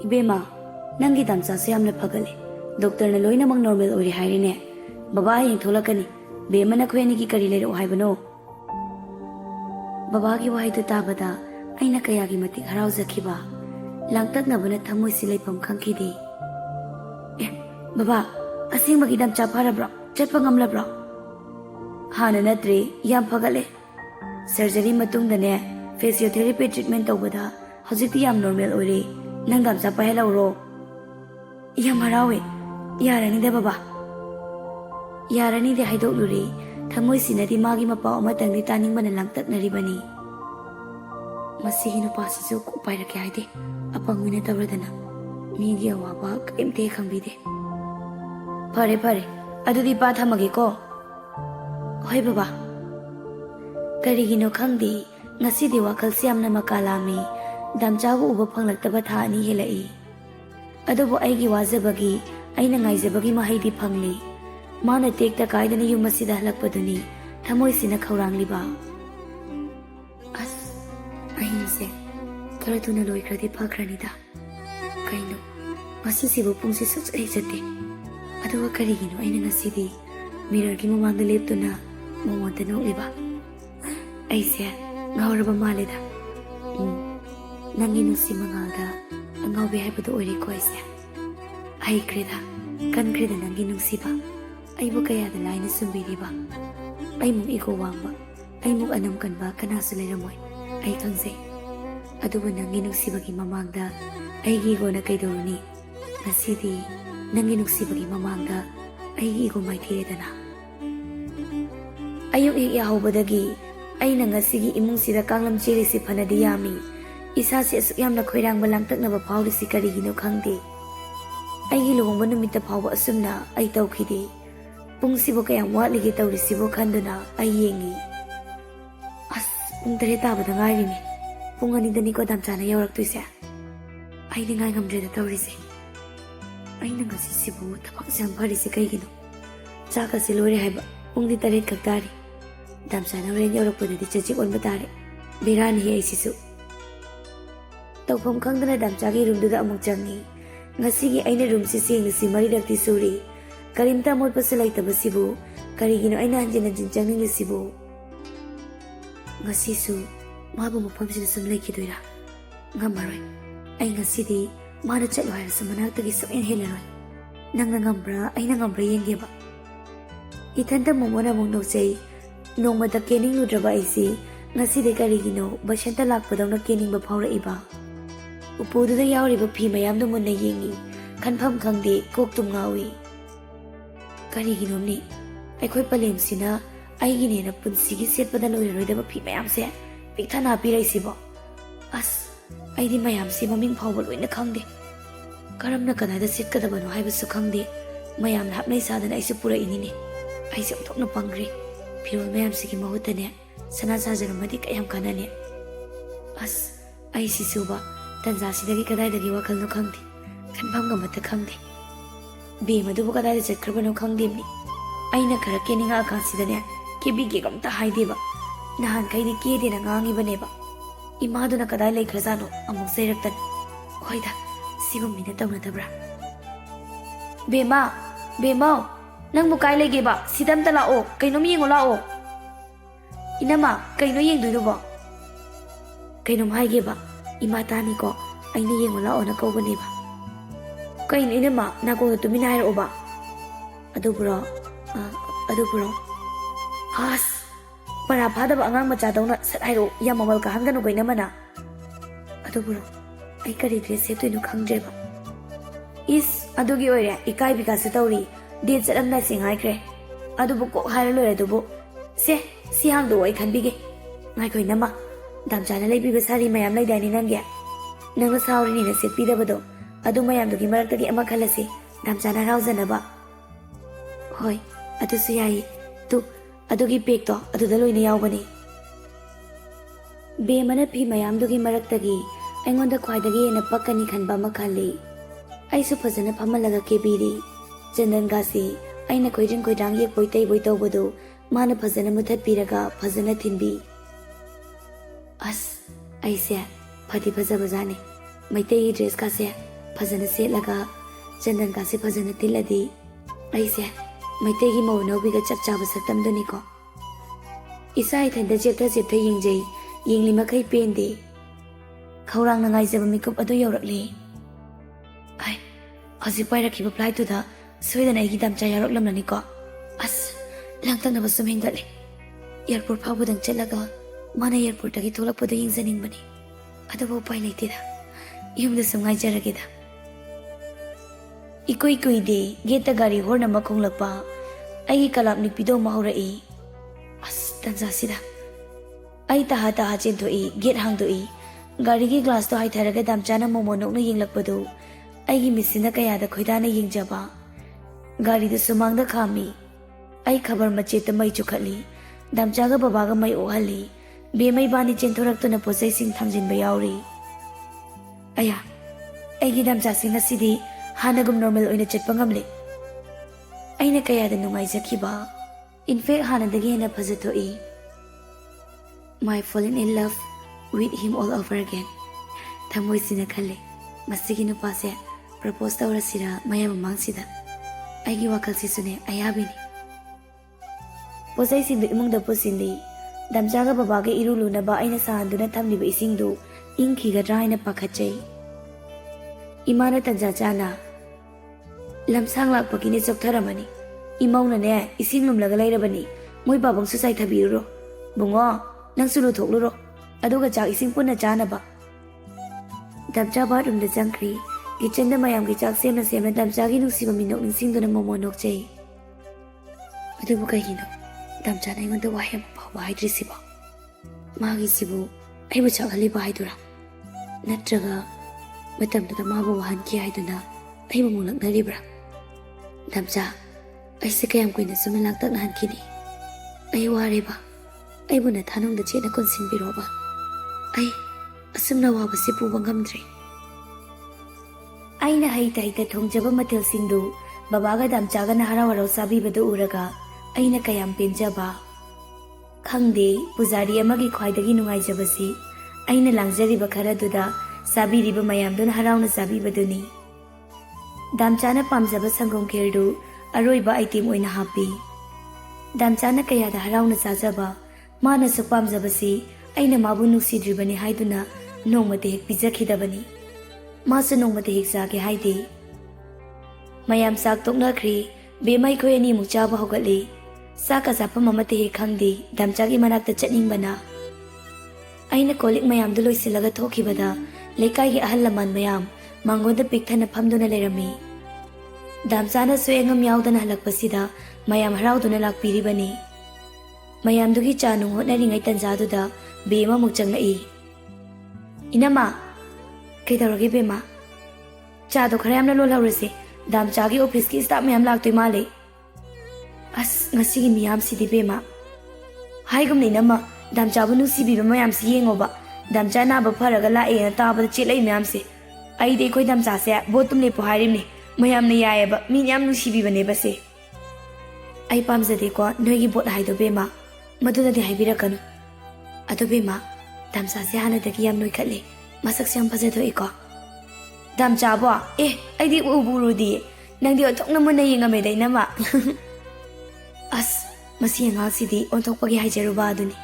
Ibema, nangi damsa se amna phagale. Doctor na loina mang normal ori hairine. Baba yang tholakani. Bema na khweni ki kari lero haibano. Baba ki wahai tu tabada aina kaya ki matik harau zakhiba. Langtak na bana thamoi silai pam khangkide. Baba, asing magi damcha pharabra. Chatpa ngamlabra. Hana natre yam phagale. Surgery matungdane physiotherapy treatment tawbada hojikti yam normal ore. Nang damcha pahela uro. Yam harawe. Yarani de baba. Yarani de haidok luri. Thamoi sinadi magi mapao amatang ni taning mana langtak naribani. Masihi nupasisu ko pairake haide. Apang wina tawradana. Migi awaba kaimte khambide. Pare pare. Adudi pa thamage ko. Hoi baba. Karigino khangdi ngasi di wakal siamna makalami damchagu uba phanglaktaba tha ani helai. Adubu aigi wazabagi aina ngaizabagi mahaidi phangli. Mana tekta kaidani yum masida halakpaduni thamoi sina khawrangliba. As ahinse khara tuna loikradi phakranida. Kaino masi sibu pungsi suchai jate. Aduwa karigino aina ngasidi mirror ki mamangda leptuna momonta nokliba. Aise ngawraba malida. Nangi Nungshiba Nangna angawbe haibadu oire ko aise. Ai kreda kan kreda nangi Nungshiba. Aibu kaya da laina sumbiriba. Ai muk iko wangba. Ai muk anam kanba kanasu leiramoy. Ai khangzai. Adubu nangi Nungshiba ki mamangda aigi go na kaidoruni. Ngasidi nangi Nungshiba ki mamangda aigi go maithiredana. Ayuk hek yahobadagi aina ngasigi imungsida kanglam cherisi phanadi yami. Isasi asuk yamna khoirangba langtaknaba phawrisi karigino khangde. Aigi luhongba numita phawba asumna ai tawkhide. Pungsibo kayam watlige tawrisibo khanduna ai yengi. As pung 3 tabada ngairimi. Pung 2 dani ko damchana yawraktuise. Aini ngai ngamdreda tawrise. Aina ngasisibo thapak sam pharisi kaigino. Chakasi lore haiba pung 3 kaktari. Damchana horen yawrakpadadi chachik onba tare. Berani hi aisisu. Tawpham khangdana damchagi roomduda amuk changi. Ngasigi aina room si senglisi maridakti suri. Karimta motpasu laitabasibu karigino aina hanjin hanjin changlisibu. Ngasisu mabu mafamsida sum laikhidoira. Ngamaroi. Ai ngasidi mana chatlo hairasu manaktagi sukhen helaroi. Nangna ngambra aina ngambra yengeba. Ithanta momona mong noksei. Nongmada kening ludraba aisi ngaside karigino basanta lakpadawna keningba phawraiba. Upududa yawriba phi mayamdu munna yengi khanpham khangde koktum ngawi. Kariginomni aikhoi palemsina aigine na punsigi setpada loiroidaba phi mayamse pikthana piraisibo. As aidi mayamsi maming phawba loina khangde. Karamna kanada setkadabano haibasu khangde. Mayamna hapnai sadana aisu purainine. Aisi onthokna pangri. Pirol mayamsigi mahutane sana sajaramadi kayam kanane. As aisi suba tanzasidagi kadaidagi wakalno khangde. Kanphamga mata khangde. Bemadubu kadaida chatkrabano khangdemni. Aina khara keninga akasidane kebige gamta haideba. Nahan kaidi kedena ngangibaneba. Imaduna kadai laikhrajano amuk sairaktan. Hoida sibum mina tawnadabra. Bema nang mukai legeba sidam tala o kaino yengo la o. Inama kaino yengduidubo. Kaino haigeba imatani ko aina yengo la o na kaubaneba. Kaino inama nago tumina haira oba. Adubro has para phadaba angang macha dawna sat hairo yamamal ka hanganu goina mana. Adubro ai kari dress setuinu khangreba. Is adugi oire ikai bikasa tawri. Date charamna singaikre. Adubu ko haira lore dubu. Se si hangdo ai khanbige. Ngai khoi nama damchana leibiba sari mayam laidani nangya. Nangna sawrini na setpidabado. Adu mayam dugi maraktagi ama khalasi damchana rauzanaba. Hoi adusu yai. Tu adugi pek to aduda loina yawbani. Bemana phi mayam dugi maraktagi aingonda khwaidagi na pakkani khanba ma khali. Aisu phajana phamalaga kebiri. Jandan gasi aina koidring koidrang yek boitei boitawbadu mana phajana muthatpiraga phajana thinbi. As aise phati phajaba jane maitei dress ka se ꯐꯖꯅ ꯁꯦꯠꯂꯒ ꯆꯟꯗꯟꯒꯥꯁꯦ ꯐꯖꯅ ꯇꯤꯜꯂꯗꯤ ꯑꯩꯁꯦ ꯃꯩꯇꯩꯒꯤ ꯃꯧ ꯑꯅꯧꯕꯤꯒ ꯆꯞ ꯆꯥꯕ ꯁꯛꯇꯝꯗꯨꯅꯤꯀꯣ꯫ ꯏꯁꯥ ꯏꯊꯟꯇ ꯆꯦꯞꯊ ꯌꯦꯡꯖꯩ, ꯌꯦꯡꯂꯤ ꯃꯈꯩ ꯄꯦꯟꯗꯦ꯫ ꯈꯧꯔꯥꯡꯅ ꯉꯥꯏꯖꯕ ꯃꯤꯀꯨꯞ ꯑꯗꯨ ꯌꯧꯔꯛꯂꯦ꯫ ꯑꯩ ꯍꯧꯖꯤꯛ ꯄꯥꯏꯔꯛꯈꯤꯕ ꯐ꯭ꯂꯥꯏꯠꯇꯨꯗ ꯁꯣꯏꯗꯅ ꯑꯩꯒꯤ ꯗꯥꯝꯆꯥ ꯌꯥꯎꯔꯛꯂꯝꯂꯅꯤꯀꯣ꯫ ꯑꯁ ꯂꯥꯡꯇꯛꯅꯕ ꯁꯨꯝ ꯍꯦꯟꯒꯠꯂꯦ꯫ ꯑꯦꯌꯔꯄꯣꯔꯠ ꯐꯥꯎꯕꯗꯪ ꯆꯠꯂꯒ ꯃꯥꯅ ꯑꯦꯌꯔꯄꯣꯔꯠꯇꯒꯤ ꯊꯣꯛꯂꯛꯄꯗꯣ ꯌꯦꯡꯖꯅꯤꯡꯕꯅꯤ, ꯑꯗꯨꯕꯨ ꯎꯄꯥꯏ ꯂꯩꯇꯦꯗ, ꯌꯨꯝꯗ ꯁꯨꯝ ꯉꯥꯏꯖꯔꯒꯦꯗ꯫ ꯏꯀꯨꯏ ꯀꯨꯏꯗꯦ ꯒꯦꯠꯇ ꯒꯥꯔꯤ ꯍꯣꯔꯟ ꯑꯃ ꯈꯣꯡꯂꯛꯄ ꯑꯩꯒꯤ ꯀꯂꯥꯞ ꯅꯤꯛꯄꯤꯗꯣ ꯑꯃ ꯍꯧꯔꯛꯏ꯫ ꯑꯁ ꯇꯟꯖꯥꯁꯤꯗ ꯑꯩ ꯇꯍꯥ ꯆꯦꯟꯊꯣꯛꯏ, ꯒꯦꯠ ꯍꯥꯡꯗꯣꯛꯏ꯫ ꯒꯥꯔꯤꯒꯤ ꯒ꯭ꯂꯥꯁꯇꯣ ꯍꯥꯏꯊꯔꯒ ꯗꯥꯝꯆꯥꯅ ꯃꯣꯃꯣ ꯅꯣꯛꯅ ꯌꯦꯡꯂꯛꯄꯗꯨ ꯑꯩꯒꯤ ꯃꯤꯠꯁꯤꯅ ꯀꯌꯥꯗ ꯈꯣꯏꯗꯥꯅ ꯌꯦꯡꯖꯕ꯫ ꯒꯥꯔꯤꯗꯨ ꯁꯨꯃꯥꯡꯗ ꯈꯥꯝꯃꯤ꯫ ꯑꯩ ꯈꯕꯔ ꯃꯆꯦꯠꯇ ꯃꯩ ꯆꯨꯈꯠꯂꯤ꯫ ꯗꯥꯝꯆꯥꯒ ꯕꯕꯥꯒ ꯃꯩ ꯑꯣꯛꯍꯜꯂꯤ꯫ ꯕꯦꯝꯃ ꯏꯕꯥꯅꯤ ꯆꯦꯟꯊꯣꯔꯛꯇꯨꯅ ꯄꯣꯠꯆꯩꯁꯤꯡ ꯊꯝꯖꯤꯟꯕ ꯌꯥꯎꯔꯤ꯫ ꯑꯌꯥ, ꯑꯩꯒꯤ ꯗꯥꯝꯆꯥꯁꯤ ꯉꯁꯤꯗꯤ ꯍꯥꯟꯅꯒꯨꯝ ꯅꯣꯔꯃꯦꯜ ꯑꯣꯏꯅ ꯆꯠꯄ ꯉꯝꯂꯦ꯫ ꯑꯩꯅ ꯀꯌꯥꯗ ꯅꯨꯡꯉꯥꯏꯖꯈꯤꯕ, ꯏꯟꯐꯦꯛ ꯍꯥꯟꯅꯗꯒꯤ ꯍꯦꯟꯅ ꯐꯖꯊꯣꯛꯏ꯫ ꯃꯥꯏ falling in love with him all over again. ꯊꯃꯣꯏꯁꯤꯅ ꯈꯜꯂꯦ, ꯃꯁꯤꯒꯤ ꯅꯨꯄꯥꯁꯦ ꯄ꯭ꯔꯄꯣꯁ ꯇꯧꯔꯁꯤꯔ ꯃꯌꯥꯝ ꯃꯃꯥꯡꯁꯤꯗ꯫ ꯑꯩꯒꯤ ꯋꯥꯈꯜꯁꯤꯁꯨꯅꯦ ꯑꯌꯥꯕꯤꯅꯤ꯫ ꯄꯣꯠꯆꯩꯁꯤꯡꯗꯨ ꯏꯃꯨꯡꯗ ꯄꯨꯁꯤꯜꯂꯤ꯫ ꯗꯥꯝꯆꯥꯒ ꯕꯕꯥꯒ ꯏꯔꯨ ꯂꯨꯅꯕ ꯑꯩꯅ ꯁꯥꯍꯟꯗꯨꯅ ꯊꯝꯂꯤꯕ ꯏꯁꯤꯡꯗꯨ ꯏꯪꯈꯤꯒꯗ꯭ꯔꯥ ꯍꯥꯏꯅ ꯄꯥꯈꯠꯆꯩ꯫ ꯏꯃꯥꯅ ꯇꯟꯖꯥ ꯆꯥꯅ, ꯂꯝꯁꯥꯡ ꯂꯥꯛꯄꯒꯤꯅꯦ ꯆꯣꯛꯊꯔꯝꯃꯅꯤ, ꯏꯃꯧꯅꯅꯦ ꯏꯁꯤꯡ ꯂꯨꯝꯂꯒ ꯂꯩꯔꯕꯅꯤ, ꯃꯣꯏ ꯄꯥꯕꯨꯡꯁꯨ ꯆꯥꯏꯊꯕꯤꯔꯨꯔꯣ꯫ ꯕꯨꯡꯉꯣ ꯅꯪꯁꯨ ꯂꯨꯊꯣꯛꯂꯨꯔꯣ, ꯑꯗꯨꯒ ꯆꯥꯛ ꯏꯁꯤꯡ ꯄꯨꯟꯅ ꯆꯥꯅꯕ꯫ ꯗꯥꯝꯆꯥ ꯕꯥꯠꯔꯨꯝꯗ ꯆꯪꯈ꯭ꯔꯤ꯫ ꯀꯤꯆꯟꯗ ꯃꯌꯥꯝꯒꯤ ꯆꯥꯛ ꯁꯦꯝꯅ ꯗꯥꯝꯆꯥꯒꯤ ꯅꯨꯡꯁꯤꯕ ꯃꯤꯅꯣꯛ ꯅꯤꯡꯁꯤꯡꯗꯨꯅ ꯃꯣꯃꯣ ꯅꯣꯛꯆꯩ꯫ ꯑꯗꯨꯕꯨ ꯀꯩꯒꯤꯅꯣ ꯗꯥꯝꯆꯥꯅ ꯑꯩꯉꯣꯟꯗ ꯋꯥꯍꯩ ꯑꯃ ꯐꯥꯎꯕ ꯍꯥꯏꯗ꯭ꯔꯤꯁꯤꯕꯣ? ꯃꯥꯒꯤꯁꯤꯕꯨ ꯑꯩꯕꯨ ꯆꯥꯛꯍꯜꯂꯤꯕ ꯍꯥꯏꯗꯨꯔꯥ? ꯅꯠꯇ꯭ꯔꯒ ꯃꯇꯝꯗꯨꯗ ꯃꯥꯕꯨ ꯋꯥꯍꯟꯈꯤ ꯍꯥꯏꯗꯨꯅ ꯑꯩꯕꯨ ꯃꯨꯛꯂꯛꯅꯔꯤꯕ꯭ꯔꯥ? ꯗꯥꯝꯆꯥ, ꯑꯩꯁꯦ ꯀꯌꯥꯝ ꯀꯨꯏꯅ ꯁꯨꯝꯅ ꯂꯥꯡꯇꯛꯅꯍꯟꯈꯤꯅꯤ? ꯑꯩ ꯋꯥꯔꯦꯕ, ꯑꯩꯕꯨ ꯅꯊꯥꯅꯨꯡꯗ ꯆꯦꯠꯅ ꯀꯣꯟꯁꯤꯟꯕꯤꯔꯣꯕ꯫ ꯑꯩ ꯑꯁꯨꯝꯅ ꯋꯥꯕꯁꯤ ꯄꯨꯕ ꯉꯝꯗ꯭ꯔꯦ꯫ ꯑꯩꯅ ꯍꯩꯇ ꯊꯣꯡꯖꯕ ꯃꯊꯦꯜꯁꯤꯡꯗꯨ ꯕꯕꯥꯒ ꯗꯥꯝꯆꯥꯒꯅ ꯍꯔꯥꯎ ꯍꯔꯥꯎ ꯆꯥꯕꯤꯕꯗꯨ ꯎꯔꯒ ꯑꯩꯅ ꯀꯌꯥꯝ ꯄꯦꯟꯖꯕ꯫ ꯈꯪꯗꯦ, ꯄꯨꯖꯥꯔꯤ ꯑꯃꯒꯤ ꯈ꯭ꯋꯥꯏꯗꯒꯤ ꯅꯨꯡꯉꯥꯏꯖꯕꯁꯤ ꯑꯩꯅ ꯂꯥꯡꯖꯔꯤꯕ ꯈꯔꯗꯨꯗ ꯆꯥꯕꯤꯔꯤꯕ ꯃꯌꯥꯝꯗꯨꯅ ꯍꯔꯥꯎꯅ ꯆꯥꯕꯤꯕꯗꯨꯅꯤ꯫ ꯗꯥꯝꯆꯥꯅ ꯄꯥꯝꯖꯕ ꯁꯪꯒꯣꯝ ꯈꯦꯔꯗꯨ ꯑꯔꯣꯏꯕ ꯑꯥꯏꯇꯦꯝ ꯑꯣꯏꯅ ꯍꯥꯞꯄꯤ꯫ ꯗꯥꯝꯆꯥꯅ ꯀꯌꯥꯗ ꯍꯔꯥꯎꯅ ꯆꯥꯖꯕ, ꯃꯥꯅꯁꯨ ꯄꯥꯝꯖꯕꯁꯤ ꯑꯩꯅ ꯃꯥꯕꯨ ꯅꯨꯡꯁꯤꯗ꯭ꯔꯤꯕꯅꯤ ꯍꯥꯏꯗꯨꯅ ꯅꯣꯡꯃꯇ ꯍꯦꯛ ꯄꯤꯖꯈꯤꯗꯕꯅꯤ꯫ ꯃꯥꯁꯨ ꯅꯣꯡꯃꯇ ꯍꯦꯛ ꯆꯥꯒꯦ ꯍꯥꯏꯗꯦ꯫ ꯃꯌꯥꯝ ꯆꯥꯛ ꯇꯣꯛꯅꯈ꯭ꯔꯤ꯫ ꯕꯦꯝꯃ ꯑꯩꯈꯣꯏ ꯑꯅꯤꯃꯨꯛ ꯆꯥꯕ ꯍꯧꯒꯠꯂꯤ꯫ ꯆꯥꯛꯀ ꯆꯥꯐꯝ ꯑꯃꯠꯇ ꯍꯦꯛ ꯈꯪꯗꯦ ꯗꯥꯝꯆꯥꯒꯤ ꯃꯅꯥꯛꯇ ꯆꯠꯅꯤꯡꯕꯅ꯫ ꯑꯩꯅ ꯀꯣꯜꯂꯤꯛ ꯃꯌꯥꯝꯗꯨ ꯂꯣꯏꯁꯤꯜꯂꯒ ꯊꯣꯛꯈꯤꯕꯗ ꯂꯩꯀꯥꯏꯒꯤ ꯑꯍꯜ ꯂꯃꯟ ꯃꯌꯥꯝ ꯃꯥꯡꯒꯣꯟꯗ ꯄꯤꯛꯊꯟꯅ ꯐꯝꯗꯨꯅ ꯂꯩꯔꯝꯃꯤ꯫ ꯗꯥꯝꯆꯥꯅꯁꯨ ꯑꯉꯝ ꯌꯥꯎꯗꯅ ꯍꯜꯂꯛꯄꯁꯤꯗ ꯃꯌꯥꯝ ꯍꯔꯥꯎꯗꯨꯅ ꯂꯥꯛꯄꯤꯔꯤꯕꯅꯤ꯫ ꯃꯌꯥꯝꯗꯨꯒꯤ ꯆꯥ ꯅꯨꯡ ꯍꯣꯠꯅꯔꯤꯉꯩ ꯇꯟꯖꯥꯗꯨꯗ ꯕꯦꯝꯃ ꯑꯃꯨꯛ ꯆꯪꯂꯛꯏ꯫ ꯏꯅꯝꯃ, ꯀꯩꯗꯧꯔꯒꯦ ꯕꯦꯝꯃ? ꯆꯥꯗꯣ ꯈꯔ ꯌꯥꯝꯅ ꯂꯣꯜꯍꯧꯔꯁꯦ, ꯗꯥꯝꯆꯥꯒꯤ ꯑꯣꯐꯤꯁꯀꯤ ꯁ꯭ꯇꯥꯐ ꯃꯌꯥꯝ ꯂꯥꯛꯇꯣꯏ ꯃꯥꯜꯂꯦ꯫ ꯑꯁ ꯉꯁꯤꯒꯤ ꯃꯤꯌꯥꯝꯁꯤꯗꯤ ꯕꯦꯝꯃ, ꯍꯥꯏꯒꯨꯝꯅ ꯏꯅꯝꯃ, ꯗꯥꯝꯆꯥꯕꯨ ꯅꯨꯡꯁꯤꯕꯤꯕ ꯃꯌꯥꯝꯁꯤ ꯌꯦꯡꯉꯣꯕ, ꯗꯥꯝꯆꯥ ꯅꯥꯕ ꯐꯔꯒ ꯂꯥꯛꯑꯦꯅ ꯇꯥꯕꯗ ꯆꯦꯠꯂꯛꯏ ꯃꯌꯥꯝꯁꯦ꯫ ꯑꯩꯗꯤ ꯑꯩꯈꯣꯏ ꯗꯥꯝꯆꯥꯁꯦ ꯚꯣꯠꯇꯨꯝ ꯂꯦꯞꯄꯨ ꯍꯥꯏꯔꯤꯕꯅꯤ, ꯃꯌꯥꯝꯅ ꯌꯥꯏꯑꯕ, ꯃꯤꯅ ꯌꯥꯝ ꯅꯨꯡꯁꯤꯕꯤꯕꯅꯦꯕꯁꯦ꯫ ꯑꯩ ꯄꯥꯝꯖꯗꯦꯀꯣ ꯅꯣꯏꯒꯤ ꯚꯣꯠ ꯍꯥꯏꯗꯣ ꯕꯦꯝꯃ, ꯃꯗꯨꯅꯗꯤ ꯍꯥꯏꯕꯤꯔꯛꯀꯅꯨ꯫ ꯑꯗꯣ ꯕꯦꯝꯃ, ꯗꯥꯝꯆꯥꯁꯦ ꯍꯥꯟꯅꯗꯒꯤ ꯌꯥꯝ ꯅꯣꯏꯈꯠꯂꯦ, ꯃꯁꯛꯁꯦ ꯌꯥꯝ ꯐꯖꯊꯣꯛꯏꯀꯣ꯫ ꯗꯥꯝꯆꯥꯕꯣ? ꯑꯩꯗꯤ ꯎꯕꯨ ꯎꯔꯨꯗꯤꯌꯦ, ꯅꯪꯗꯤ ꯑꯣꯟꯊꯣꯛꯅ ꯃꯨꯟꯅ ꯌꯦꯡꯉꯝꯃꯦꯗ ꯏꯅꯝꯃ꯫ ꯑꯁ ꯃꯁꯤ ꯑꯉꯥꯡꯁꯤꯗꯤ ꯑꯣꯟꯊꯣꯛꯄꯒꯤ ꯍꯥꯏꯖꯔꯨꯕ ꯑꯗꯨꯅꯤ꯫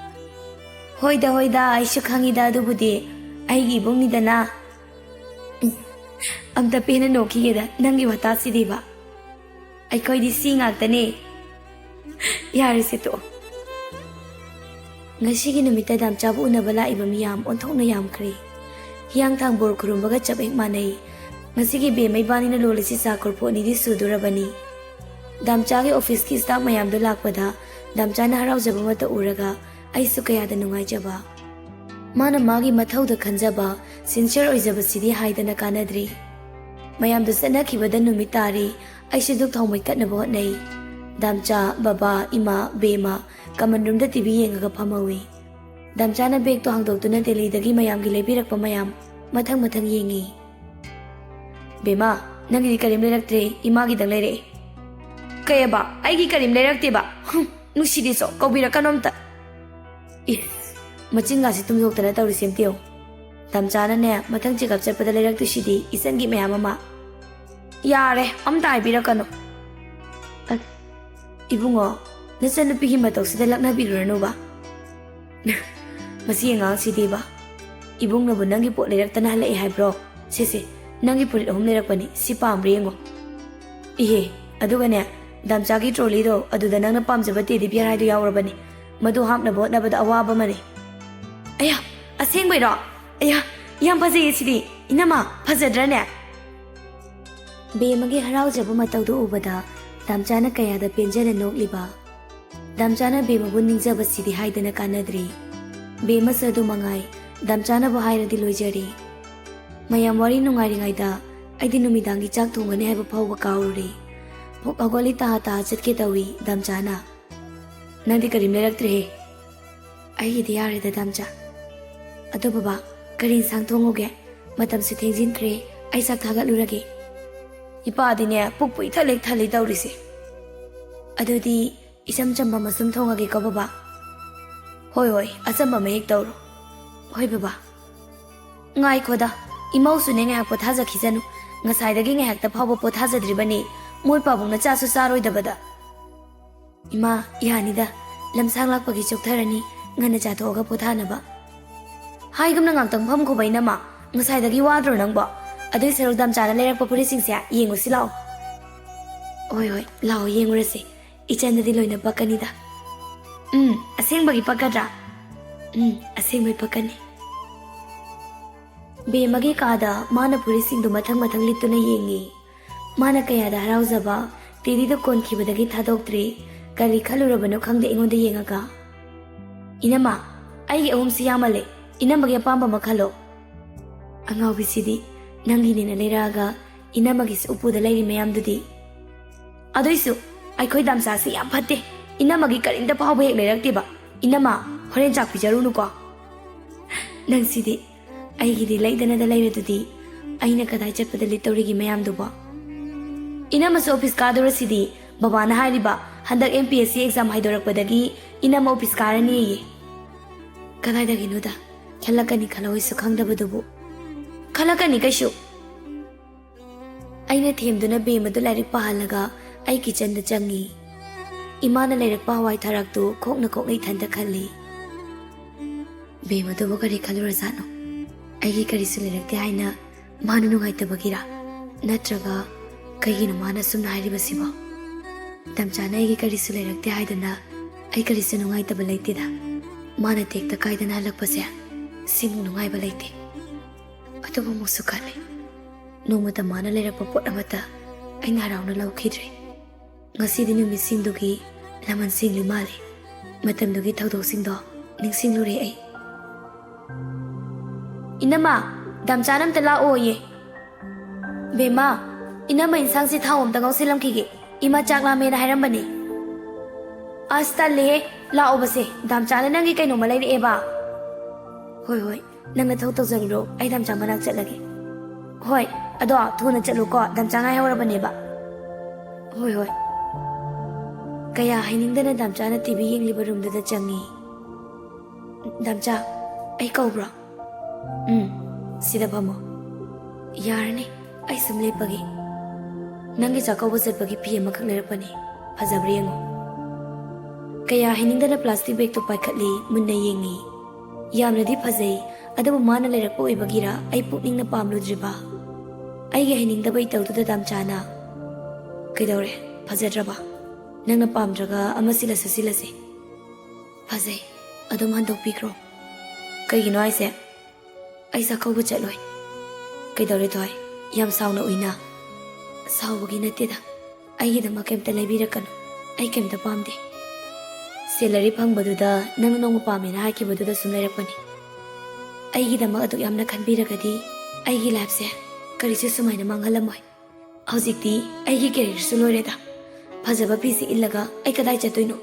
ꯍꯣꯏꯗ ꯑꯩꯁꯨ ꯈꯪꯉꯤꯗ ꯑꯗꯨꯕꯨꯗꯤ, ꯑꯩꯒꯤ ꯏꯕꯨꯡꯅꯤꯗꯅ꯫ ꯑꯝꯇ ꯄꯦꯟꯅ ꯅꯣꯛꯈꯤꯒꯦꯗ ꯅꯪꯒꯤ ꯋꯥꯇꯥꯁꯤꯗꯤꯕ꯫ ꯑꯩꯈꯣꯏꯗꯤ ꯁꯤ ꯉꯥꯛꯇꯅꯦ꯫ ꯌꯥꯔꯦꯁꯦ ꯇꯣꯛꯑꯣ꯫ ꯉꯁꯤꯒꯤ ꯅꯨꯃꯤꯠꯇ ꯗꯥꯝꯆꯥꯕꯨ ꯎꯅꯕ ꯂꯥꯛꯏꯕ ꯃꯤꯌꯥꯝ ꯑꯣꯟꯊꯣꯛꯅ ꯌꯥꯝꯈ꯭ꯔꯦ꯫ ꯍꯤꯌꯥꯡꯊꯥꯡ ꯕꯣꯔ ꯈꯨꯔꯨꯝꯕꯒ ꯆꯞ ꯍꯦꯛ ꯃꯥꯟꯅꯩ꯫ ꯉꯁꯤꯒꯤ ꯕꯦꯝꯃ ꯏꯕꯥꯅꯤꯅ ꯂꯣꯜꯂꯤꯁꯤ ꯆꯥ ꯀꯣꯔꯐꯨ 2ꯗꯤ ꯁꯨꯗꯣꯔꯕꯅꯤ꯫ ꯗꯥꯝꯆꯥꯒꯤ ꯑꯣꯐꯤꯁꯀꯤ ꯁ꯭ꯇꯥꯐ ꯃꯌꯥꯝꯗꯣ ꯂꯥꯛꯄꯗ ꯗꯥꯝꯆꯥꯅ ꯍꯔꯥꯎꯖꯕ ꯃꯇ ꯎꯔꯒ ꯑꯩꯁꯨ ꯀꯌꯥꯗ ꯅꯨꯡꯉꯥꯏꯖꯕ꯫ ꯃꯥꯅ ꯃꯥꯒꯤ ꯃꯊꯧꯗ ꯈꯟꯖꯕ, ꯁꯤꯟꯁꯤꯌꯔ ꯑꯣꯏꯖꯕꯁꯤꯗꯤ ꯍꯥꯏꯗꯅ ꯀꯥꯟꯅꯗ꯭ꯔꯤ꯫ ꯃꯌꯥꯝꯗꯨ ꯆꯠꯅꯈꯤꯕꯗ ꯅꯨꯃꯤꯠ ꯇꯥꯔꯤ꯫ ꯑꯩꯁꯨ ꯗꯨꯛ ꯊꯥꯎ ꯃꯩꯀꯠꯅꯕ ꯍꯣꯠꯅꯩ꯫ ꯗꯥꯝꯆꯥ, ꯕꯕꯥ, ꯏꯃꯥ, ꯕꯦꯝꯃ ꯀꯃꯟ ꯔꯨꯝꯗ ꯇꯤꯚꯤ ꯌꯦꯡꯉꯒ ꯐꯝꯍꯧꯏ꯫ ꯗꯥꯝꯆꯥꯅ ꯕꯦꯒꯇꯣ ꯍꯥꯡꯗꯣꯛꯇꯨꯅ ꯗꯦꯜꯂꯤꯗꯒꯤ ꯃꯌꯥꯝꯒꯤ ꯂꯩꯕꯤꯔꯛꯄ ꯃꯌꯥꯝ ꯃꯊꯪ ꯌꯦꯡꯉꯤ꯫ ꯕꯦꯝꯃ, ꯅꯪꯒꯤꯗꯤ ꯀꯔꯤꯝ ꯂꯩꯔꯛꯇ꯭ꯔꯦ, ꯏꯃꯥꯒꯤꯗꯪ ꯂꯩꯔꯛꯑꯦ꯫ ꯀꯩꯑꯕ? ꯑꯩꯒꯤ ꯀꯔꯤꯝ ꯂꯩꯔꯛꯇꯦꯕ? ꯅꯨꯡꯁꯤꯗꯦꯁꯣ, ꯀꯧꯕꯤꯔꯛꯀꯅꯣ ꯑꯝꯇ꯫ ꯃꯆꯤꯟꯒꯥꯁꯤ ꯇꯨꯝꯊꯣꯛꯇꯅ ꯇꯧꯔꯤꯁꯦ ꯑꯝꯇ ꯌꯦꯡꯉꯨ꯫ Damchana matang chikap chappada leiraktushidi isangi mayam ama. Yare, amta haibirakaну. Ibungo, nasanupigi matausida laknabiruranu ba? Masi angangsidi ba? Ibung nabu nangi pot leiraktana halai haibro. Sisi, nangi pulit ahum leirakpani si pamri yango. Ihe, adugane damchagi trolley do aduda nangna pamjaba tedi biar haidu yaurabani. Madu hapna bot nabada awaba mani. Aya, asengbairo. Aya, yam phajai sidi. Inama phajadrane. Bemagi haraujaba mataudu ubada damchana kayada penjana nokliba. Damchana bemabu ningjaba sidi haidana kanadri. Bemasa adu mangai damchana bu hairadi loijari. Mayam wari nungairingaida aidi numidangi chak thongane haiba phawba kaururi. Phok agoli ta chatke tawi damchana. Nandi karim leraktre he. Ai di yare da damcha. Ado baba karin sang thongoge matam se thengjin kre ai sak thagat lurage. Ipa dine pukpu ithalek thali tawrise. Adudi isam chamba masum thongage ka baba. Hoi asamba mek tawro. Hoi baba. Ngai khoda imau su ne nga pothaja khijanu ngasai dagi nga hakta phawba pothaja dribani moi pabung na chasu saroi dabada. Ima yanida lamsang lakpagi choktharani ngana cha thoga pothanaba. Hai gamna ngangtang pham ko bainama ngasai dagi wadro nangba adui serok dam chana lerak papuri singsia yengu silao. Oi lao yengu rase ichandadi loina pakanida. Aseng bagi pakadra. Aseng mai pakani. Be magi kada mana puri singdu mathang lituna yengi. Mana kaya da harauzaba tedi da kon khibadagi thadoktre kari khalurabano khangde ingonda yengaga. Inama aigi ahum siyamale inamagi apamba makhalo. Angau bisidi nangi nina leiraga inamagi upuda leiri mayamdudi. Adoisu aikhoi damsa si yam phatte inamagi karinda phawba hek leiraktiba. Inama horen chak pijarunu ko. Nangsidi aigidi leidana da leiradudi aina kadai chatpada litorigi mayamduba. Inamasu office kadura sidi babana hairiba handak MPSC exam haidorakpadagi inama office karani ye. Kadai dagi nuda khalakani khaloi su khangdabadubu. Khalakani kaishu. Aina themduna bemadu lairik pahalaga ai kitchen da changi. Imana lairak pawai tharaktu khokna thanda khalli. Bemadu bagari khalura zano. Aigi karisu lairakte haina manu nungaitabagira natraga kaigino mana sumna hairibasiba. Damchana aigi karisu leirakte haidana ai karisu nungaitaba leitida. Mana tekta kaidana halakpase simu nungaiba leite. Atubu musu khale. Nomata mana leirakpa pot amata aina harauna laukhidre. Ngasidi numisingdugi laman singli male. Matamdugi thawdoksingdo ningsinglure ai. Inama damchanam tala oye. Bema inama insang si thawam tangau silam kige ima chakla mena hairambani. Asta le la obase damchana nangi kaino malai eba. Hoi nangna thau tawjagro ai damcha manak chatlage. Hoi ado thuna chatlu ko damchanga haurabani ba. Hoi kaya hainingdana damchana TV yengliba room da changi. Damcha ai kaubra. Sida phamo. Yarani ai sum lepagi. Nangi chakau bajatpagi pi ama khak lerapani. Phajabri yango. Kaya hainingdana plastic bag to paikhatli munna yengi. Yamnadi phajai adabu mana lerakpa oibagira ai pukningna pamludriba. Aigi hainingdaba itawduda damchana. Kaidore phajadraba. Nangna pamdraga ama silase. Phajai adum handokpikro. Kaigino aise aisa kauba chatloi. Kaidore thoi yam sauna uina. Saubagi nateda. Aigidama kemta leibirakanu. Ai kemta pamde. Salary phangbaduda nang nong pamina hakibaduda sum leirakpani. Aigidama aduk yamna khanbiragadi aigi life se karisu sumaina manghalamoi. Hojikti aigi career su loireda. Phajaba pisi illaga ai kadai chatoino.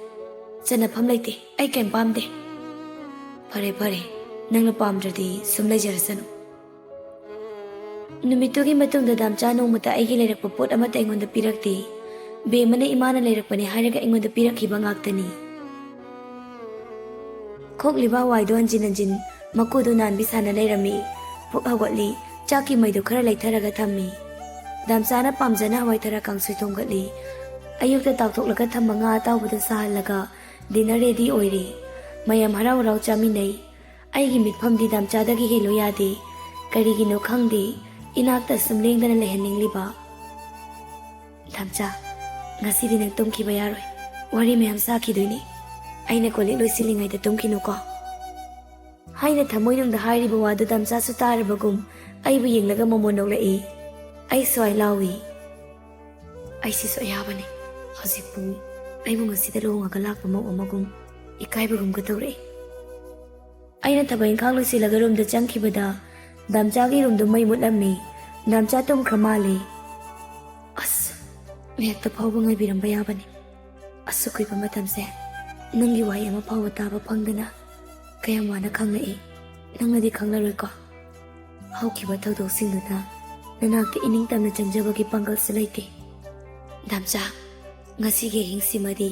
Chanafam leite ai kem pamde. Pare nangna pamdradi sum leijarasanu. Numitugi matungda damcha nongmata aigi leirakpa pot amata aingonda pirakte. Bemana imana leirakpani hairaga aingonda pirakhiba ngaktani. Khokliba waido hanjin makudu nanbi sana leirami. ꯄꯨꯛ ꯍꯧꯒꯠꯂꯤ ꯆꯥꯛꯀꯤ ꯃꯩꯗꯨ ꯈꯔ ꯂꯩꯊꯔꯒ ꯊꯝꯃꯤ ꯗꯥꯝꯆꯥꯅ ꯄꯥꯝꯖꯅ ꯍꯋꯥꯏ ꯊꯔꯥꯛ ꯀꯥꯡꯁꯣꯏ ꯊꯣꯡꯒꯠꯂꯤ ꯑꯌꯨꯛꯇ ꯇꯥꯎꯊꯣꯛꯂꯒ ꯊꯝꯕ ꯉꯥ ꯑꯇꯥꯎꯕꯗ ꯁꯥꯍꯜꯂꯒ ꯗꯤꯅꯔ ꯔꯦꯗꯤ ꯑꯣꯏꯔꯦ ꯃꯌꯥꯝ ꯍꯔꯥꯎ ꯍꯔꯥꯎ ꯆꯥꯃꯤꯟꯅꯩ ꯑꯩꯒꯤ ꯃꯤꯠꯐꯝꯗꯤ ꯗꯥꯝꯆꯥꯗꯒꯤ ꯍꯦꯜꯂꯨ ꯌꯥꯗꯦ ꯀꯔꯤꯒꯤꯅꯣ ꯈꯪꯗꯦ ꯏꯅꯥꯛꯇ ꯁꯨꯝ ꯂꯦꯡꯗꯅ ꯂꯩꯍꯟꯅꯤꯡꯂꯤꯕ ꯗꯥꯝꯆꯥ ꯉꯁꯤꯗꯤ ꯅꯪ ꯇꯨꯝꯈꯤꯕ ꯌꯥꯔꯣꯏ ꯋꯥꯔꯤ ꯃꯌꯥꯝ ꯁꯥꯈꯤꯗꯣꯏꯅꯤ ꯑꯩꯅ ꯀꯣꯂꯤꯛ ꯂꯣꯏꯁꯤꯜꯂꯤꯉꯩꯗ ꯇꯨꯝꯈꯤꯅꯨꯀꯣ ꯍꯥꯏꯅ ꯊꯃꯣꯏꯅꯨꯡꯗ ꯍꯥꯏꯔꯤꯕ ꯋꯥꯗꯨ ꯗꯥꯝꯆꯥꯁꯨ ꯇꯥꯔꯕꯒꯨꯝ ꯑꯩꯕꯨ ꯌꯦꯡꯂꯒ ꯃꯃꯣꯟ ꯅꯣꯛꯂꯛꯏ ꯑꯩ ꯁ꯭ꯋꯥꯏ ꯂꯥꯎꯏ ꯑꯩꯁꯤꯁꯨ ꯑꯌꯥꯕꯅꯤ ꯍꯧꯖꯤꯛꯄꯨ ꯑꯩꯕꯨ ꯉꯁꯤꯗ ꯂꯨꯍꯣꯡꯉꯒ ꯂꯥꯛꯄ ꯃꯧ ꯑꯃꯒꯨꯝ ꯏꯀꯥꯏꯕꯒꯨꯝꯒ ꯇꯧꯔꯛꯏ ꯑꯩꯅ ꯊꯕꯛ ꯏꯪꯈꯥꯡ ꯂꯣꯏꯁꯤꯜꯂꯒ ꯔꯨꯝꯗ ꯆꯪꯈꯤꯕꯗ ꯗꯥꯝꯆꯥꯒꯤ ꯔꯨꯝꯗꯨ ꯃꯩ ꯃꯨꯠꯂꯝꯃꯤ ꯗꯥꯝꯆꯥ ꯇꯨꯝꯈ꯭ꯔ ꯃꯥꯜꯂꯦ ꯑꯁ ꯉꯥꯏꯍꯥꯛꯇ ꯐꯥꯎꯕ ꯉꯥꯏꯕꯤꯔꯝꯕ ꯌꯥꯕꯅꯤ ꯑꯁꯨꯛ ꯀꯨꯏꯕ ꯃꯇꯝꯁꯦ ꯅꯪꯒꯤ ꯋꯥꯍꯩ ꯑꯃ ꯐꯥꯎꯕ ꯇꯥꯕ ꯐꯪꯗꯅ ꯀꯌꯥꯝ ꯋꯥꯅ ꯈꯪꯂꯛꯏ ꯅꯪꯅꯗꯤ ꯈꯪꯂꯔꯣꯏꯀꯣ ꯍꯧꯈꯤꯕ ꯊꯧꯗꯣꯛꯁꯤꯡꯗꯨꯗ ꯅꯅꯥꯛꯇ ꯏꯅꯤꯡ ꯇꯝꯅ ꯆꯪꯖꯕꯒꯤ ꯄꯥꯡꯒꯜꯁꯨ ꯂꯩꯇꯦ ꯗꯥꯝꯆꯥ ꯉꯁꯤꯒꯤ ꯑꯍꯤꯡꯁꯤꯃꯗꯤ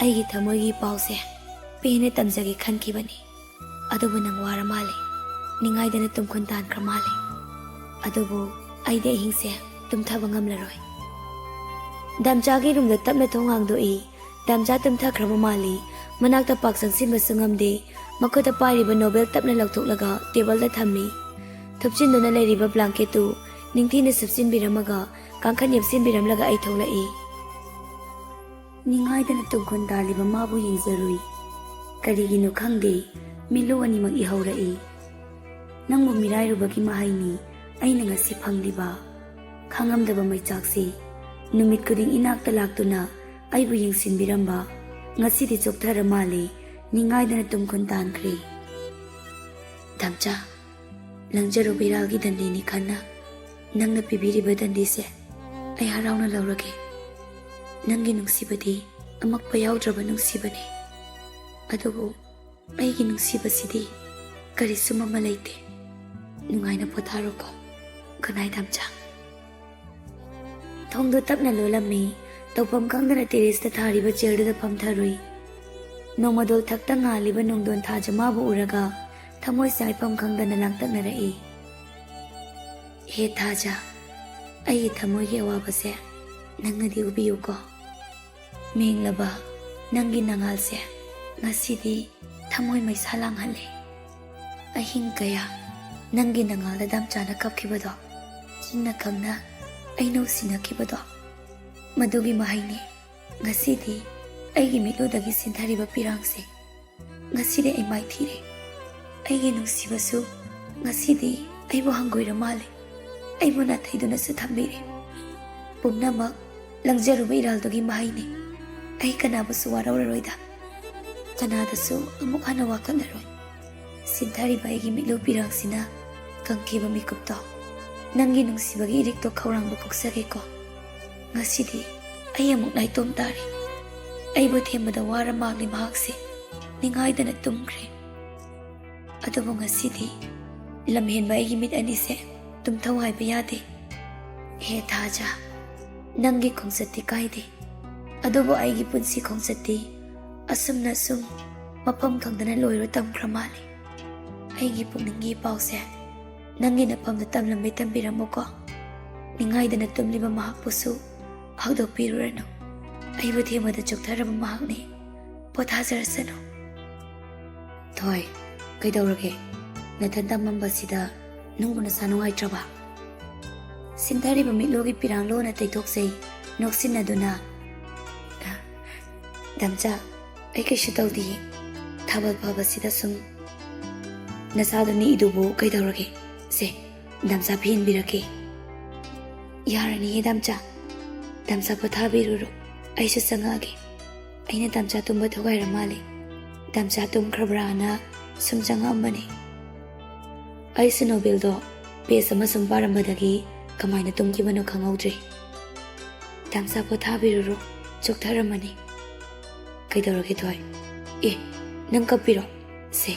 ꯑꯩꯒꯤ ꯊꯃꯣꯏꯒꯤ ꯄꯥꯎꯁꯦ ꯄꯦꯟꯅ ꯇꯝꯖꯒꯦ ꯈꯟꯈꯤꯕꯅꯤ ꯑꯗꯨꯕꯨ ꯅꯪ ꯋꯥꯔ ꯃꯥꯜꯂꯦ ꯅꯤꯡꯉꯥꯏꯗꯅ ꯇꯨꯝꯈꯨꯟ ꯇꯥꯟꯈ꯭ꯔ ꯃꯥꯜꯂꯦ ꯑꯗꯨꯕꯨ ꯑꯩꯗꯤ ꯑꯍꯤꯡꯁꯦ ꯇꯨꯝꯊꯕ ꯉꯝꯂꯔꯣꯏ ꯗꯥꯝꯆꯥꯒꯤ ꯔꯨꯝꯗ ꯇꯞꯅ ꯊꯣꯡ ꯍꯥꯡꯗꯣꯛꯏ ꯗꯥꯝꯆꯥ ꯇꯨꯝꯊꯈ꯭ꯔꯕ ꯃꯥꯜꯂꯤ ꯃꯅꯥꯛꯇ ꯄꯥꯛ ꯆꯪꯁꯤꯟꯕꯁꯨ ꯉꯝꯗꯦ ꯃꯈꯨꯠꯇ ꯄꯥꯏꯔꯤꯕ ꯅꯣꯕꯦꯜ ꯇꯞꯅ ꯂꯧꯊꯣꯛꯂꯒ ꯇꯦꯕꯜꯗ ꯊꯝꯃꯤ ꯊꯨꯞꯆꯤꯟꯗꯨꯅ ꯂꯩꯔꯤꯕ ꯕ꯭ꯂꯥꯡꯀꯦꯠꯇꯨ ꯅꯤꯡꯊꯤꯅ ꯁꯨꯞꯆꯤꯟꯕꯤꯔꯝꯃꯒ ꯀꯥꯡꯈꯟ ꯌꯦꯞꯁꯤꯟꯕꯤꯔꯝꯂꯒ ꯑꯩ ꯊꯣꯛꯂꯛꯏ ꯅꯤꯡꯉꯥꯏꯗꯅ ꯇꯨꯝꯈꯨꯟ ꯇꯥꯜꯂꯤꯕ ꯃꯥꯕꯨ ꯌꯦꯡꯖꯔꯨꯏ ꯀꯔꯤꯒꯤꯅꯣ ꯈꯪꯗꯦ ꯃꯤꯠꯂꯨ ꯑꯅꯤꯃꯛ ꯏꯍꯧꯔꯛꯏ ꯅꯪꯕꯨ ꯃꯤꯔꯥꯏꯔꯨꯕꯒꯤ ꯃꯍꯩꯅꯤ ꯑꯩꯅ ꯉꯁꯤ ꯐꯪꯂꯤꯕ ꯈꯪꯉꯝꯗꯕ ꯃꯩꯆꯥꯛꯁꯤ ꯅꯨꯃꯤꯠ ꯈꯨꯗꯤꯡ ꯏꯅꯥꯛꯇ ꯂꯥꯛꯇꯨꯅ ꯑꯩꯕꯨ ꯌꯦꯡꯁꯤꯟꯕꯤꯔꯝꯕ ꯉꯁꯤꯗꯤ ꯆꯣꯛꯊꯔ ꯃꯥꯜꯂꯦ ꯅꯤꯡꯉꯥꯏꯗꯅ ꯇꯨꯝꯈꯨꯟ ꯇꯥꯟꯈ꯭ꯔꯦ ꯗꯥꯝꯆꯥ ꯂꯪꯖꯔꯨꯕ ꯏꯔꯥꯜꯒꯤ ꯗꯟꯗꯤꯅꯤ ꯈꯟꯅ ꯅꯪꯅ ꯄꯤꯕꯤꯔꯤꯕ ꯗꯟꯗꯤꯁꯦ ꯑꯩ ꯍꯔꯥꯎꯅ ꯂꯧꯔꯒꯦ ꯅꯪꯒꯤ ꯅꯨꯡꯁꯤꯕꯗꯤ ꯑꯃꯛꯄ ꯌꯥꯎꯗ꯭ꯔꯕ ꯅꯨꯡꯁꯤꯕꯅꯤ ꯑꯗꯨꯕꯨ ꯑꯩꯒꯤ ꯅꯨꯡꯁꯤꯕꯁꯤꯗꯤ ꯀꯔꯤꯁꯨ ꯃꯃꯜ ꯂꯩꯇꯦ ꯅꯨꯡꯉꯥꯏꯅ ꯄꯣꯊꯥꯔꯣꯀꯣ ꯒꯨꯗ ꯗꯥꯝꯆꯥ ꯊꯣꯡꯗꯣ ꯇꯞꯅ ꯂꯣꯜꯂꯝꯃꯤ ꯇꯧꯐꯝ ꯈꯪꯗꯅ ꯇꯦꯔꯦꯁꯇ ꯊꯥꯔꯤꯕ ꯆꯤꯌꯔꯗꯨꯗ ꯐꯝꯊꯔꯨꯏ ꯅꯣꯡꯃꯗꯣꯜ ꯊꯛꯇ ꯉꯥꯜꯂꯤꯕ ꯅꯣꯡꯗꯣꯟ ꯊꯥꯖ ꯃꯥꯕꯨ ꯎꯔꯒ ꯊꯃꯣꯏ ꯆꯥꯏꯐꯝ ꯈꯪꯗꯅ ꯂꯥꯡꯇꯛꯅꯔꯛꯏ ꯍꯦ ꯊꯥꯖ ꯑꯩꯒꯤ ꯊꯃꯣꯏꯒꯤ ꯑꯋꯥꯕꯁꯦ ꯅꯪꯅꯗꯤ ꯎꯕꯤꯌꯨꯀꯣ ꯃꯦꯡꯂꯕ ꯅꯪꯒꯤ ꯅꯉꯥꯜꯁꯦ ꯉꯁꯤꯗꯤ ꯊꯃꯣꯏ ꯃꯩꯁꯥ ꯂꯥꯡꯍꯜꯂꯦ ꯑꯍꯤꯡ ꯀꯌꯥ ꯅꯪꯒꯤ ꯅꯉꯥꯜꯗ ꯗꯥꯝꯆꯥꯅ ꯀꯞꯈꯤꯕꯗꯣ ꯈꯪꯅ ꯈꯪꯅ ꯑꯩꯅ ꯎꯁꯤꯟꯅꯈꯤꯕꯗꯣ ꯃꯗꯨꯒꯤ ꯃꯍꯩꯅꯤ ꯉꯁꯤꯗꯤ ꯑꯩꯒꯤ ꯃꯤꯠꯂꯨꯗꯒꯤ ꯁꯤꯟꯊꯔꯤꯕ ꯄꯤꯔꯥꯡꯁꯦ ꯉꯁꯤꯗꯤ ꯑꯩ ꯃꯥꯏꯊꯤꯔꯦ ꯑꯩꯒꯤ ꯅꯨꯡꯁꯤꯕꯁꯨ ꯉꯁꯤꯗꯤ ꯑꯩꯕꯨ ꯍꯪꯒꯣꯏꯔ ꯃꯥꯜꯂꯦ ꯑꯩꯕꯨ ꯅꯥꯊꯩꯗꯨꯅꯁꯨ ꯊꯝꯕꯤꯔꯦ ꯄꯨꯝꯅꯃꯛ ꯂꯪꯖꯔꯨꯕ ꯏꯔꯥꯜꯗꯨꯒꯤ ꯃꯍꯩꯅꯤ ꯑꯩ ꯀꯅꯥꯕꯨꯁꯨ ꯋꯥꯔꯧꯔꯔꯣꯏꯗ ꯀꯅꯥꯗꯁꯨ ꯑꯃꯨꯛ ꯍꯟꯅ ꯋꯥꯀꯠꯂꯔꯣꯏ ꯁꯤꯟꯊꯔꯤꯕ ꯑꯩꯒꯤ ꯃꯤꯠꯂꯨ ꯄꯤꯔꯥꯡꯁꯤꯅ ꯀꯪꯈꯤꯕ ꯃꯤꯀꯨꯞꯇꯣ ꯅꯪꯒꯤ ꯅꯨꯡꯁꯤꯕꯒꯤ ꯏꯔꯤꯛꯇꯣ ꯈꯧꯔꯥꯡꯕ ꯀꯣꯛꯆꯒꯦꯀꯣ ꯉꯁꯤꯗꯤ ꯑꯩ ꯑꯃꯨꯛ ꯅꯥꯏꯇꯣꯝ ꯇꯥꯔꯦ ꯑꯩꯕꯨ ꯊꯦꯝꯕꯗ ꯋꯥꯔ ꯃꯥꯡꯂꯤ ꯃꯍꯥꯛꯁꯦ ꯅꯤꯡꯉꯥꯏꯗꯅ ꯇꯨꯝꯈ꯭ꯔꯦ ꯑꯗꯨꯕꯨ ꯉꯁꯤꯗꯤ ꯂꯝꯍꯦꯟꯕ ꯑꯩꯒꯤ ꯃꯤꯠ ꯑꯅꯤꯁꯦ ꯇꯨꯝꯊꯧ ꯍꯥꯏꯕ ꯌꯥꯗꯦ ꯍꯦ ꯊꯥꯖ ꯅꯪꯒꯤ ꯈꯣꯡꯆꯠꯇꯤ ꯀꯥꯏꯗꯦ ꯑꯗꯨꯕꯨ ꯑꯩꯒꯤ ꯄꯨꯟꯁꯤ ꯈꯣꯡꯆꯠꯇꯤ ꯑꯁꯨꯝꯅ ꯁꯨꯝ ꯃꯐꯝ ꯈꯪꯗꯅ ꯂꯣꯏꯔ ꯇꯝꯈ꯭ꯔ ꯃꯥꯜꯂꯦ ꯑꯩꯒꯤ ꯄꯨꯛꯅꯤꯡꯒꯤ ꯄꯥꯎꯁꯦ ꯅꯪꯒꯤ ꯅꯐꯝꯗ ꯇꯝꯂꯝꯕꯩ ꯇꯝꯕꯤꯔꯝꯃꯨꯀꯣ ꯅꯤꯡꯉꯥꯏꯗꯅ ꯇꯨꯝꯂꯤꯕ ꯃꯍꯥꯛꯄꯨꯁꯨ ꯍꯧꯗꯣꯛꯄꯤꯔꯨꯔꯅꯨ ꯑꯩꯕꯨ ꯊꯦꯝꯕꯗ ꯆꯣꯛꯊꯔꯕ ꯃꯍꯥꯛꯅꯤ ꯄꯣꯊꯥꯖꯔꯁꯅꯨ ꯊꯣꯏ ꯀꯩꯗꯧꯔꯒꯦ ꯅꯊꯟ ꯇꯝꯃꯝꯕꯁꯤꯗ ꯅꯨꯡꯕꯨ ꯅꯁꯥ ꯅꯨꯡꯉꯥꯏꯇ꯭ꯔꯕ ꯁꯤꯟꯊꯔꯤꯕ ꯃꯤꯠꯂꯨꯒꯤ ꯄꯤꯔꯥꯡ ꯂꯣꯟꯅ ꯇꯩꯊꯣꯛꯆꯩ ꯅꯣꯛꯁꯤꯟꯅꯗꯨꯅ ꯗꯥꯝꯆꯥ ꯑꯩ ꯀꯩꯁꯨ ꯇꯧꯗꯤꯌꯦ ꯊꯥꯕꯜ ꯐꯕꯁꯤꯗ ꯁꯨꯝ ꯅꯁꯥꯗꯣ ꯅꯤꯛꯏꯗꯨꯕꯨ ꯀꯩꯗꯧꯔꯒꯦ ꯁꯦ ꯗꯥꯝꯆꯥ ꯐꯤꯍꯟꯕꯤꯔꯛꯀꯦ ꯌꯥꯔꯅꯤꯌꯦ ꯗꯥꯝꯆꯥ ꯗꯥꯝꯆꯥ ꯄꯣꯊꯥꯕꯤꯔꯨꯔꯣ ꯑꯩꯁꯨ ꯆꯪꯉꯛꯑꯒꯦ ꯑꯩꯅ ꯗꯥꯝꯆꯥ ꯇꯨꯝꯕ ꯊꯨꯒꯥꯏꯔ ꯃꯥꯜꯂꯦ ꯗꯥꯝꯆꯥ ꯇꯨꯝꯈ꯭ꯔꯕ꯭ꯔꯥꯅ ꯁꯨꯝ ꯆꯪꯉꯛꯑꯝꯕꯅꯤ ꯑꯩꯁꯨ ꯅꯣꯕꯦꯜꯗꯣ ꯄꯦꯖ ꯑꯃ ꯁꯨꯝ ꯄꯥꯔꯝꯕꯗꯒꯤ ꯀꯃꯥꯏꯅ ꯇꯨꯝꯈꯤꯕꯅꯣ ꯈꯪꯍꯧꯗ꯭ꯔꯦ ꯗꯥꯝꯆꯥ ꯄꯣꯊꯥꯕꯤꯔꯨꯔꯣ ꯆꯣꯛꯊꯔꯝꯃꯅꯤ ꯀꯩꯗꯧꯔꯒꯦ ꯊꯣꯏ ꯑꯦ ꯅꯪ ꯀꯞꯄꯤꯔꯣ ꯁꯦ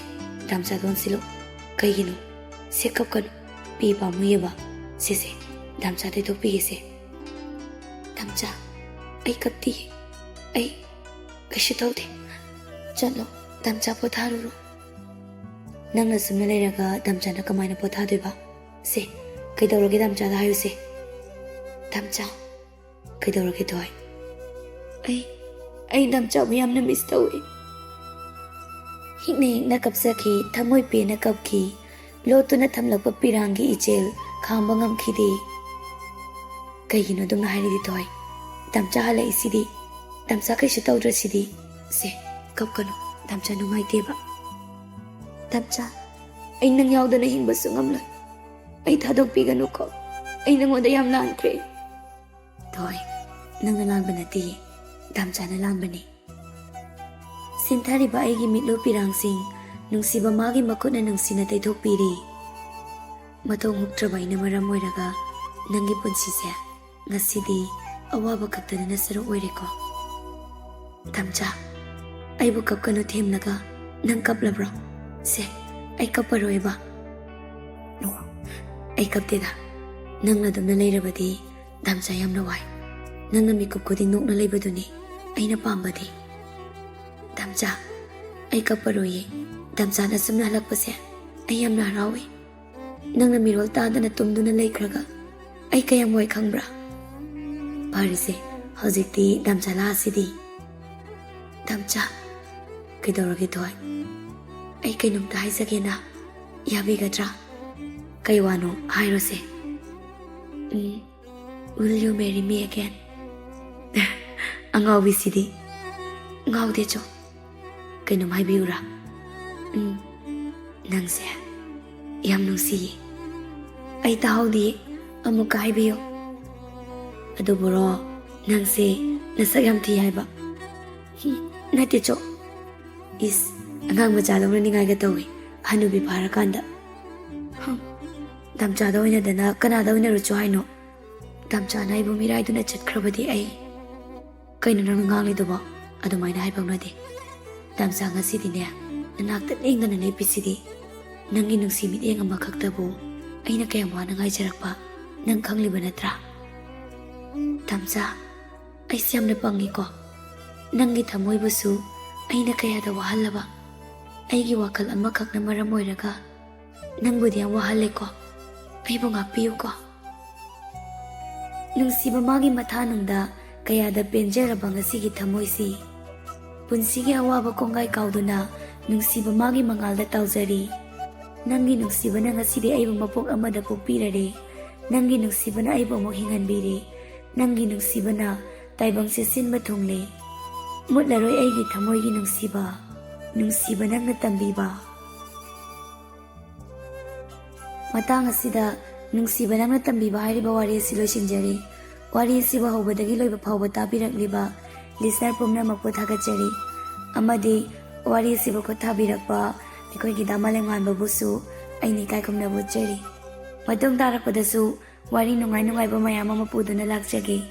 ꯗꯥꯝꯆꯥ ꯗꯣꯟꯁꯤꯂꯣ ꯀꯩꯒꯤꯅꯣ ꯁꯦ ꯀꯞꯀꯅꯨ ꯄꯤ ꯄꯥꯝꯃꯨꯏꯌꯦꯕ ꯁꯦꯁꯦ ꯗꯥꯝꯆꯥ ꯇꯩꯊꯣꯛꯄꯤꯒꯦꯁꯦ ꯗꯥꯝꯆꯥ ꯑꯩ ꯀꯞꯇꯤꯌꯦ ꯑꯩ ꯀꯩꯁꯨ ꯇꯧꯗꯦ ꯆꯠꯂꯣ ꯗꯥꯝꯆꯥ ꯄꯣꯊꯥꯔꯨꯔꯣ Nangna sumna leiraga damchana kamaina pothadoiba. Se, kaidorage damchada hayuse. Damcha, kaidorage toy. Ai damcha bu yamna miss tawi. Hikna kapsaki thamoi pe na kapki. Lotuna thamlakpa pirangi ichel khamba ngamkhidi. Kaigino dumna hairidi toy. Damcha hala isidi. Damcha kaisu tawdrasidi. Se, kapkanu. Damcha nungaiteba. Damcha, ai nang yaudana hingbasu ngamla. Ai thadokpiganu ko. Ai nangoda yam lankre. Toy, nangna lanba nati. Damcha na lanbani. Sinthariba aigi mitlo pirangsing nungsiba magi makutna nungsina taithokpiri. Matong huktraba ina maram oiraga nangi punsise ngasidi awaba kaktana na saruk oireko. Damcha, aibu kapkanu themlaga nang kaplabro. Se, ai kaparoiba. No, ai kapteda. Nangna dumna leirabadi damcha yamna wai. Nangna mikup kuding nokna leibaduni aina pambadi. Damcha, ai kaparoye. Damcha na sumna halakpase ai yamna harawe. Nangna mirol tadana tumduna leikraga ai kayam wai khangbra. Parise, hojikti damcha la asidi. Damcha, kaidorage toy. Ai kainumta haisagena yabigadra. Kaiwano hairose. Will you marry me again? Angawi sidi. Ngaude cho. Kainum haibiura. Nangse yam nungsi. Ai tahawdi amuka haibiyo. Aduburo nangse nasak yam thi haiba. Nate cho. Is angang macadong naningayga tawi. Hanubi parakanda. Damcha daw ina dana kana daw ina rucho haino. Damcha na ibu miray doon na chatkrabadi ay. Kayo na nangangali doon ba? Adumay na haipang nadi. Damcha nga sidi niya. Nanaktat na yung nananipis sidi. Nang inungsimit iyang ang makagtabo. Ay nagkayamuha na ngay charak pa. Nang kang libanatra. Damcha ay siyam na pangi ko. Nang itamoy buso ay nakayada wahal ba? Ay giwakal ang makak na maramoy raga. Nang budi ang wahal ko. Ay bunga piyo ko. Nungsiba magi mathanungda kayada penjarabang asigi thamoisi. Punsigi awaba kongai kauduna nungsiba magi mangalda tauzari. Nangi nungsiba na ngasidi ay mapok amada pupirare. Nangi nungsiba na ay bumok hinganbiri. Nangi nungsiba na taibang sisin matungle. Mutlaroy ay gitamoy nungsiba. Nungsiba Nangna Tambiba. Matang asida Nungshiba Nangna Tambiba hariba wari asi loisinjari. Wari asiba hobadagi loiba phawba tabirakliba listener pumnamakpu thagachari. Amadi wari asiba ko thabirakpa aikoigi Malemnganba busu aini kaikumna butchari. Matung tarakpadasu wari nungai nungaiba mayam ama puduna lakjage.